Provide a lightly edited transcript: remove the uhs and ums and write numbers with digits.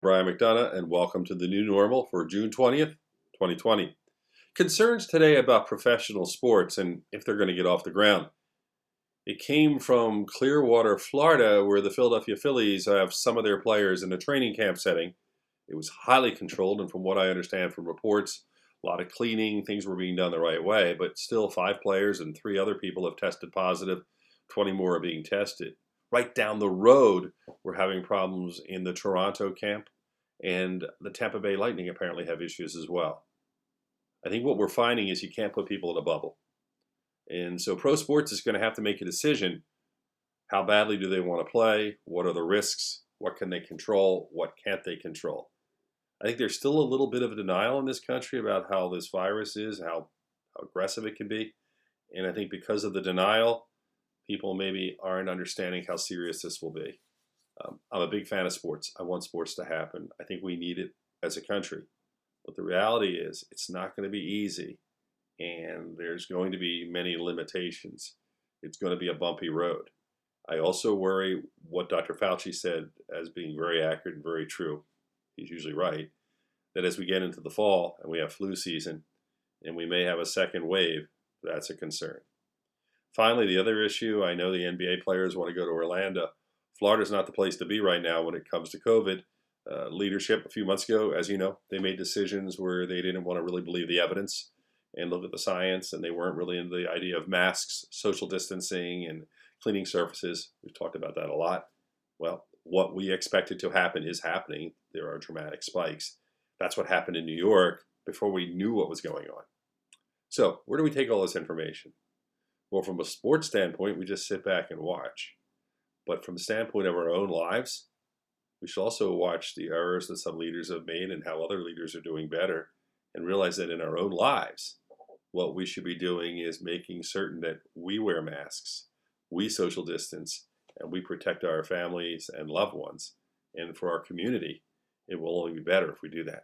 Brian McDonough, and welcome to the new normal for June 20th, 2020. Concerns today about professional sports and if they're going to get off the ground. It came from Clearwater, Florida, where the Philadelphia Phillies have some of their players in a training camp setting. It was highly controlled, and from what I understand from reports, a lot of cleaning, things were being done the right way, but still 5 players and 3 other people have tested positive. 20 more are being tested. Right down the road, we're having problems in the Toronto camp, and the Tampa Bay Lightning apparently have issues as well. I think what we're finding is you can't put people in a bubble. And so pro sports is going to have to make a decision. How badly do they want to play? What are the risks? What can they control? What can't they control? I think there's still a little bit of a denial in this country about how this virus is, how aggressive it can be. And I think because of the denial, people maybe aren't understanding how serious this will be. I'm a big fan of sports. I want sports to happen. I think we need it as a country. But the reality is, it's not going to be easy, and there's going to be many limitations. It's going to be a bumpy road. I also worry what Dr. Fauci said as being very accurate and very true. He's usually right. That as we get into the fall and we have flu season and we may have a second wave, that's a concern. Finally, the other issue, I know the NBA players want to go to Orlando. Florida's not the place to be right now when it comes to COVID. Leadership a few months ago, as you know, they made decisions where they didn't want to really believe the evidence and look at the science, and they weren't really into the idea of masks, social distancing, and cleaning surfaces. We've talked about that a lot. Well, what we expected to happen is happening. There are dramatic spikes. That's what happened in New York before we knew what was going on. So where do we take all this information? Well, from a sports standpoint, we just sit back and watch. But from the standpoint of our own lives, we should also watch the errors that some leaders have made and how other leaders are doing better, and realize that in our own lives, what we should be doing is making certain that we wear masks, we social distance, and we protect our families and loved ones. And for our community, it will only be better if we do that.